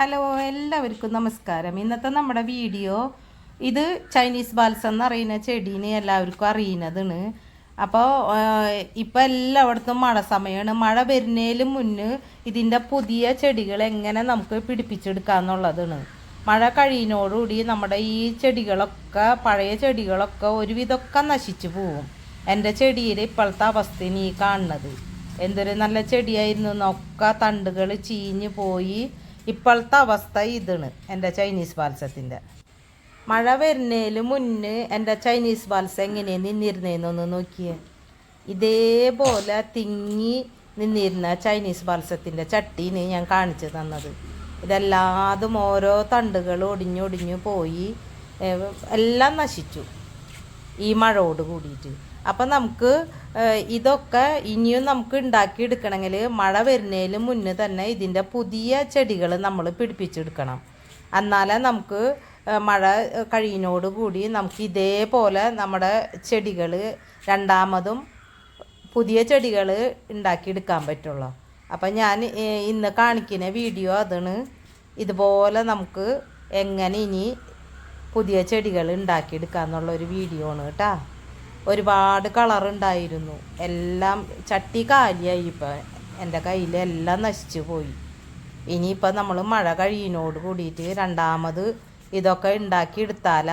Hello, എല്ലാവർക്കും നമസ്കാരം. ഇന്നത്തെ നമ്മുടെ വീഡിയോ ഇത് ചൈനീസ് ബാൽസം എന്ന് പറയുന്ന ചെടീനെ എല്ലാവർക്കും അറിയുന്നതാണ്. അപ്പോൾ ഇപ്പോൾ എല്ലായിടത്തും മഴ സമയമാണ്. മഴ വരുന്നതിലും മുന്നേ ഇതിൻ്റെ പുതിയ ചെടികൾ എങ്ങനെ നമുക്ക് പിടിപ്പിച്ചെടുക്കാമെന്നുള്ളതാണ്. മഴ കഴിയുന്നതോടുകൂടി നമ്മുടെ ഈ ചെടികളൊക്കെ, പഴയ ചെടികളൊക്കെ ഒരുവിധമൊക്കെ നശിച്ചു പോവും. എൻ്റെ ചെടിയുടെ ഇപ്പോഴത്തെ അവസ്ഥ നീ കാണുന്നത് എന്തൊരു നല്ല ചെടിയായിരുന്നു എന്നൊക്കെ തണ്ടുകൾ ചീഞ്ഞു പോയി. ഇപ്പോഴത്തെ അവസ്ഥ ഇതാണ് എൻ്റെ ചൈനീസ് ബാൽസത്തിൻ്റെ. മഴ വരുന്നതിന് മുന്നേ എൻ്റെ ചൈനീസ് ബാൽസം എങ്ങനെയാണ് നിന്നിരുന്നതെന്നൊന്ന് നോക്കിയേ. ഇതേപോലെ തിങ്ങി നിന്നിരുന്ന ചൈനീസ് ബാൽസത്തിൻ്റെ ചട്ടീന് ഞാൻ കാണിച്ചു തന്നത്. ഇതെല്ലാതും ഓരോ തണ്ടുകൾ ഒടിഞ്ഞൊടിഞ്ഞു പോയി, എല്ലാം നശിച്ചു ഈ മഴയോട് കൂടിയിട്ട്. അപ്പം നമുക്ക് ഇതൊക്കെ ഇനിയും നമുക്ക് ഉണ്ടാക്കിയെടുക്കണമെങ്കിൽ മഴ വരുന്നതിന് മുന്നേ തന്നെ ഇതിൻ്റെ പുതിയ ചെടികൾ നമ്മൾ പിടിപ്പിച്ചെടുക്കണം. എന്നാലേ നമുക്ക് മഴ കഴിയുന്നതോട് കൂടി നമുക്ക് ഇതേപോലെ നമ്മുടെ ചെടികൾ രണ്ടാമതും പുതിയ ചെടികൾ ഉണ്ടാക്കിയെടുക്കാൻ പറ്റുള്ളൂ. അപ്പം ഞാൻ ഇന്ന് കാണിക്കുന്ന വീഡിയോ അതാണ്. ഇതുപോലെ നമുക്ക് എങ്ങനെ ഇനി പുതിയ ചെടികൾ ഉണ്ടാക്കിയെടുക്കാമെന്നുള്ളൊരു വീഡിയോ ആണ് കേട്ടോ. ഒരുപാട് കളറുണ്ടായിരുന്നു, എല്ലാം ചട്ടി കാലിയായി. ഇപ്പം എൻ്റെ കയ്യിലെല്ലാം നശിച്ചു പോയി. ഇനിയിപ്പോൾ നമ്മൾ മഴ കഴിയുന്നതോട് കൂടിയിട്ട് രണ്ടാമത് ഇതൊക്കെ ഉണ്ടാക്കിയെടുത്താൽ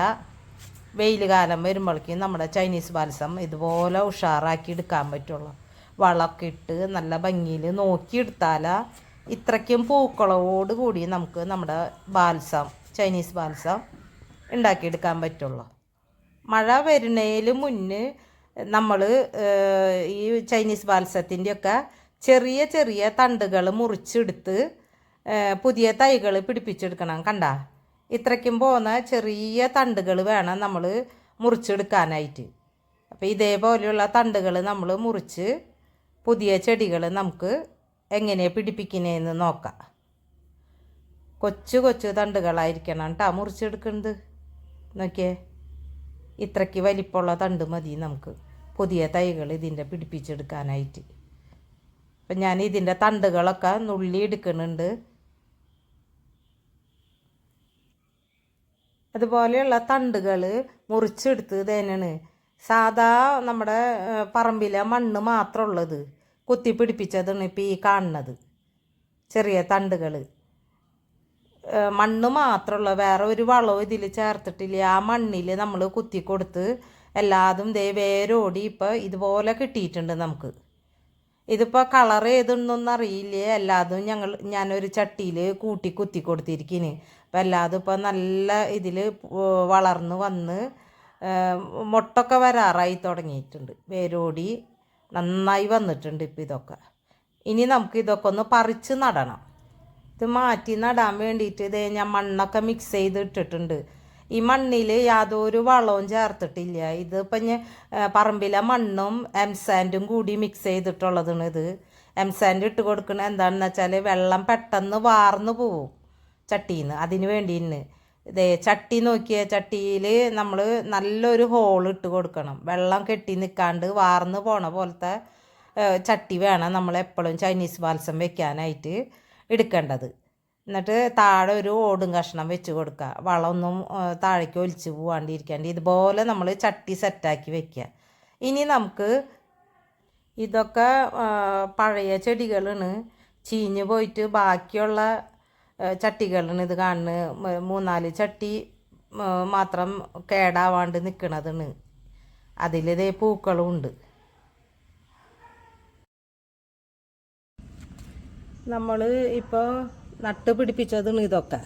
വെയിൽ കാലം വരുമ്പോഴേക്കും നമ്മുടെ ചൈനീസ് ബാൽസം ഇതുപോലെ ഉഷാറാക്കി എടുക്കാൻ പറ്റുള്ളൂ. വളമൊക്കെ ഇട്ട് നല്ല ഭംഗിയിൽ നോക്കിയെടുത്താൽ ഇത്രയ്ക്കും പൂക്കളോട് കൂടി നമുക്ക് നമ്മുടെ ബാൽസം, ചൈനീസ് ബാൽസം ഉണ്ടാക്കിയെടുക്കാൻ പറ്റുള്ളൂ. മഴ വരുന്നതിന് മുന്നേ നമ്മൾ ഈ ചൈനീസ് ബാൽസത്തിൻ്റെയൊക്കെ ചെറിയ ചെറിയ തണ്ടുകൾ മുറിച്ചെടുത്ത് പുതിയ തൈകൾ പിടിപ്പിച്ചെടുക്കണം. കണ്ട, ഇത്രയ്ക്കും പോകുന്ന ചെറിയ തണ്ടുകൾ വേണം നമ്മൾ മുറിച്ചെടുക്കാനായിട്ട്. അപ്പോൾ ഇതേപോലെയുള്ള തണ്ടുകൾ നമ്മൾ മുറിച്ച് പുതിയ ചെടികൾ നമുക്ക് എങ്ങനെ പിടിപ്പിക്കുന്നതെന്ന് നോക്കാം. കൊച്ചു കൊച്ചു തണ്ടുകളായിരിക്കണം കേട്ടോ മുറിച്ചെടുക്കുന്നത്. നോക്കിയേ, ഇത്രയ്ക്ക് വലിപ്പമുള്ള തണ്ട് മതി നമുക്ക് പുതിയ തൈകൾ ഇതിൻ്റെ പിടിപ്പിച്ചെടുക്കാനായിട്ട്. അപ്പം ഞാൻ ഇതിൻ്റെ തണ്ടുകളൊക്കെ നുള്ളി എടുക്കുന്നുണ്ട്. അതുപോലെയുള്ള തണ്ടുകൾ മുറിച്ചെടുത്ത് തന്നെയാണ്. സാധാ നമ്മുടെ പറമ്പിലെ മണ്ണ് മാത്രമുള്ളത് കുത്തി പിടിപ്പിച്ചതാണ് ഇപ്പോൾ ഈ കാണുന്നത് ചെറിയ തണ്ടുകൾ. മണ്ണ് മാത്രമുള്ള, വേറെ ഒരു വളവും ഇതിൽ ചേർത്തിട്ടില്ല. ആ മണ്ണിൽ നമ്മൾ കുത്തി കൊടുത്ത് എല്ലാതും വേരോടി ഇപ്പോൾ ഇതുപോലെ കിട്ടിയിട്ടുണ്ട് നമുക്ക്. ഇതിപ്പോൾ കളർ ഏതെന്നൊന്നും അറിയില്ല. എല്ലാതും ഞാനൊരു ചട്ടിയിൽ കൂട്ടി കുത്തി കൊടുത്തിരിക്കുന്നു. അപ്പോൾ എല്ലാതും ഇപ്പോൾ നല്ല ഇതിൽ വളർന്ന് വന്ന് മുട്ടൊക്കെ വരാറായി തുടങ്ങിയിട്ടുണ്ട്. വേരോടി നന്നായി വന്നിട്ടുണ്ട് ഇപ്പോൾ ഇതൊക്കെ. ഇനി നമുക്ക് ഇതൊക്കെ ഒന്ന് പറിച്ച് നടണം. ഇത് മാറ്റി നടാൻ വേണ്ടിയിട്ട് ഇതേ ഞാൻ മണ്ണൊക്കെ മിക്സ് ചെയ്ത് ഇട്ടിട്ടുണ്ട്. ഈ മണ്ണിൽ യാതൊരു വളവും ചേർത്തിട്ടില്ല. ഇതിപ്പോൾ ഞാൻ പറമ്പിലെ മണ്ണും എംസാൻഡും കൂടി മിക്സ് ചെയ്തിട്ടുള്ളതാണ്. ഇത് എംസാൻഡ് ഇട്ട് കൊടുക്കുന്നത് എന്താണെന്ന് വെച്ചാൽ വെള്ളം പെട്ടെന്ന് വാർന്നു പോവും ചട്ടിയിൽ നിന്ന്. അതിന് വേണ്ടി തന്നെ ഇതേ ചട്ടി നോക്കിയ ചട്ടിയിൽ നമ്മൾ നല്ലൊരു ഹോൾ ഇട്ട് കൊടുക്കണം. വെള്ളം കെട്ടി നിൽക്കാണ്ട് വാർന്നു പോണ പോലത്തെ ചട്ടി വേണം നമ്മൾ എപ്പോഴും ചൈനീസ് ബാൽസം വെക്കാനായിട്ട് എടുക്കേണ്ടത്. എന്നിട്ട് താഴെ ഒരു ഓടും കഷ്ണം വെച്ച് കൊടുക്കുക. വളമൊന്നും താഴേക്ക് ഒലിച്ച് പോവാണ്ടിരിക്കാണ്ട് ഇതുപോലെ നമ്മൾ ചട്ടി സെറ്റാക്കി വെക്കുക. ഇനി നമുക്ക് ഇതൊക്കെ പഴയ ചെടികളാണ്, ചീഞ്ഞ് പോയിട്ട് ബാക്കിയുള്ള ചട്ടികളാണ് ഇത് കാണുന്നത്. 3-4 ചട്ടി മാത്രം കേടാവാണ്ട് നിൽക്കണതാണ്. അതിലിതേ പൂക്കളും ഉണ്ട്. നമ്മൾ ഇപ്പോൾ നട്ട് പിടിപ്പിച്ചതാണ് ഇതൊക്കെ.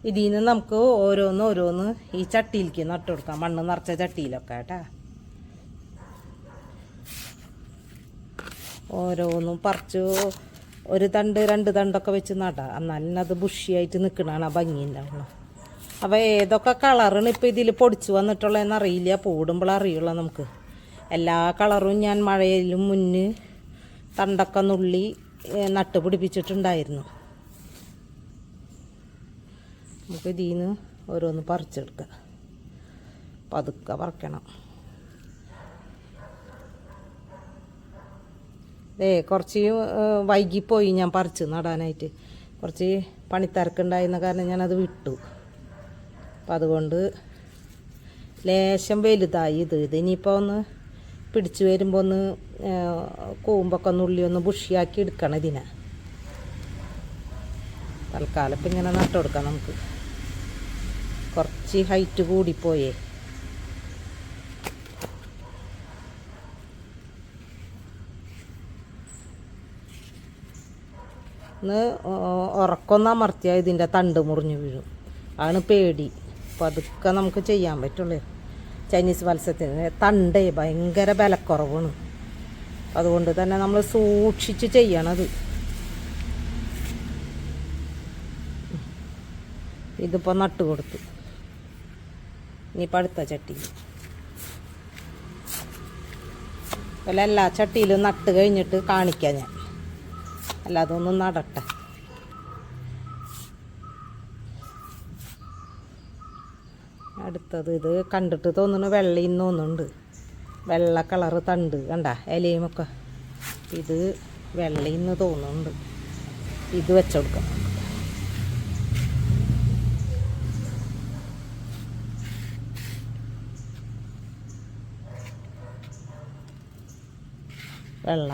ഇതിൽ നിന്ന് നമുക്ക് ഓരോന്ന് ഈ ചട്ടിയിലേക്ക് നട്ട് കൊടുക്കാം, മണ്ണ് നിറച്ച ചട്ടിയിലൊക്കെ കേട്ടാ. ഓരോന്നും പറിച്ച് ഒരു തണ്ട് 2 തണ്ടൊക്കെ വെച്ച് നടാം. എന്നാലും അത് ബുഷിയായിട്ട് നിൽക്കണതാണ് ആ ഭംഗി ഉണ്ടാവുള്ളൂ. അപ്പോൾ ഏതൊക്കെ കളറാണ് ഇപ്പോൾ ഇതിൽ പൊടിച്ച് വന്നിട്ടുള്ളതെന്ന് അറിയില്ല, പൂടുമ്പോൾ അറിയുള്ളൂ നമുക്ക്. എല്ലാ കളറും ഞാൻ മഴയിലും മുന്നേ തണ്ടൊക്കെ നുള്ളി നട്ട് പിടിപ്പിച്ചിട്ടുണ്ടായിരുന്നു. നമുക്ക് ഇതിൽ നിന്ന് ഓരോന്ന് പറിച്ചെടുക്കാം. പതുക്കെ പറിക്കണം. കുറച്ച് വൈകിപ്പോയി ഞാൻ പറിച്ച് നടാനായിട്ട്. കുറച്ച് പണിത്തിരക്കുണ്ടായിരുന്ന കാരണം ഞാനത് വിട്ടു. അപ്പം അതുകൊണ്ട് ലേശം വലുതായി ഇതിനിപ്പോൾ ഒന്ന് പിടിച്ചു വരുമ്പോൾ ഒന്ന് കൂമ്പൊക്കെ ഒന്ന് ഉള്ളി ഒന്ന് ബുഷിയാക്കി എടുക്കണം ഇതിനെ. തൽക്കാലം ഇപ്പം ഇങ്ങനെ നട്ടു കൊടുക്കാം. നമുക്ക് കുറച്ച് ഹൈറ്റ് കൂടിപ്പോയേ. ഒന്ന് ഉറക്കൊന്ന് അമർത്തിയാൽ ഇതിൻ്റെ തണ്ട് മുറിഞ്ഞ് വീഴും. ആണ് പേടി. അപ്പോൾ അതൊക്കെ നമുക്ക് ചെയ്യാൻ പറ്റുള്ളൂ. ചൈനീസ് വത്സത്തിന് തണ്ടേ ഭയങ്കര ബലക്കുറവാണ്. അതുകൊണ്ട് തന്നെ നമ്മൾ സൂക്ഷിച്ച് ചെയ്യണത്. ഇതിപ്പോൾ നട്ട് കൊടുത്തു. ഇനിയിപ്പോൾ അടുത്ത ചട്ടി അല്ല, എല്ലാ ചട്ടിയിലും നട്ട് കഴിഞ്ഞിട്ട് കാണിക്കാം ഞാൻ. അല്ലാതെ ഒന്നും നടട്ടെ. അടുത്തത് ഇത് കണ്ടിട്ട് തോന്നുന്നു വെള്ളയിൽ തോന്നുന്നുണ്ട്. വെള്ള കളറ് തണ്ട് കണ്ട ഇലയുമൊക്കെ. ഇത് വെള്ളയിൽ തോന്നുന്നുണ്ട്. ഇത് വെച്ചുകൊടുക്കാം. വെള്ള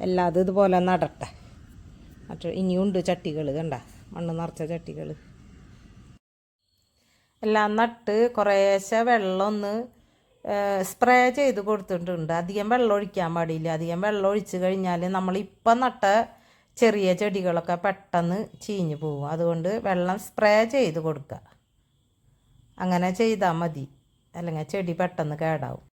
എല്ലാതും ഇതുപോലെ നടട്ടെ. മറ്റേ ഇനിയുണ്ട് ചട്ടികൾ കണ്ട, മണ്ണ് നിറച്ച ചട്ടികൾ. എല്ലാം നട്ട് കുറേശ്ശെ വെള്ളം ഒന്ന് സ്പ്രേ ചെയ്ത് കൊടുത്തിട്ടുണ്ട്. അധികം വെള്ളം ഒഴിക്കാൻ പാടില്ല. അധികം വെള്ളം ഒഴിച്ച് കഴിഞ്ഞാൽ നമ്മളിപ്പം നട്ട ചെറിയ ചെടികളൊക്കെ പെട്ടെന്ന് ചീഞ്ഞു പോകും. അതുകൊണ്ട് വെള്ളം സ്പ്രേ ചെയ്ത് കൊടുക്കുക. അങ്ങനെ ചെയ്താൽ മതി, അല്ലെങ്കിൽ ചെടി പെട്ടെന്ന് കേടാവും.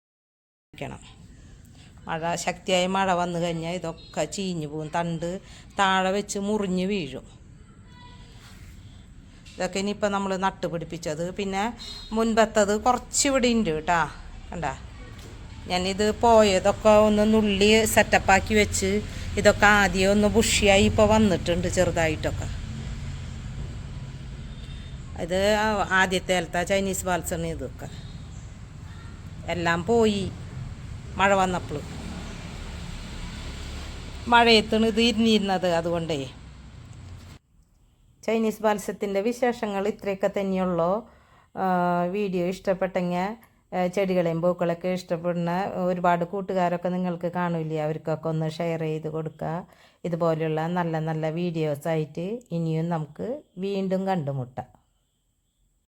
മഴ ശക്തിയായി മഴ വന്നു കഴിഞ്ഞാൽ ഇതൊക്കെ ചീഞ്ഞു പോകും. തണ്ട് താഴെ വെച്ച് മുറിഞ്ഞ് വീഴും. ഇതൊക്കെ ഇനിയിപ്പോൾ നമ്മൾ നട്ട് പിടിപ്പിച്ചത്. പിന്നെ മുൻപത്തത് കുറച്ച് ഇവിടെ ഉണ്ട് കേട്ടോ. കണ്ട, ഞാനിത് പോയതൊക്കെ ഒന്ന് നുള്ളി സെറ്റപ്പാക്കി വെച്ച് ഇതൊക്കെ ആദ്യം ഒന്ന് ബുഷിയായി ഇപ്പോൾ വന്നിട്ടുണ്ട് ചെറുതായിട്ടൊക്കെ. ഇത് ആദ്യത്തെ കാലത്തെ ചൈനീസ് ബാൽസണ്. ഇതൊക്കെ എല്ലാം പോയി മഴ വന്നപ്പോൾ. മഴയത്താണ് ഇത് ഇരുന്നിരുന്നത്. അതുകൊണ്ടേ ചൈനീസ് ബാൽസത്തിൻ്റെ വിശേഷങ്ങൾ ഇത്രയൊക്കെ തന്നെയുള്ളൂ. വീഡിയോ ഇഷ്ടപ്പെട്ടെങ്കിൽ ചെടികളെയും പൂക്കളൊക്കെ ഇഷ്ടപ്പെടുന്ന ഒരുപാട് കൂട്ടുകാരൊക്കെ നിങ്ങൾക്ക് കാണില്ലേ, അവർക്കൊക്കെ ഒന്ന് ഷെയർ ചെയ്ത് കൊടുക്കുക. ഇതുപോലെയുള്ള നല്ല നല്ല വീഡിയോസായിട്ട് ഇനിയും നമുക്ക് വീണ്ടും കണ്ടുമുട്ടാം.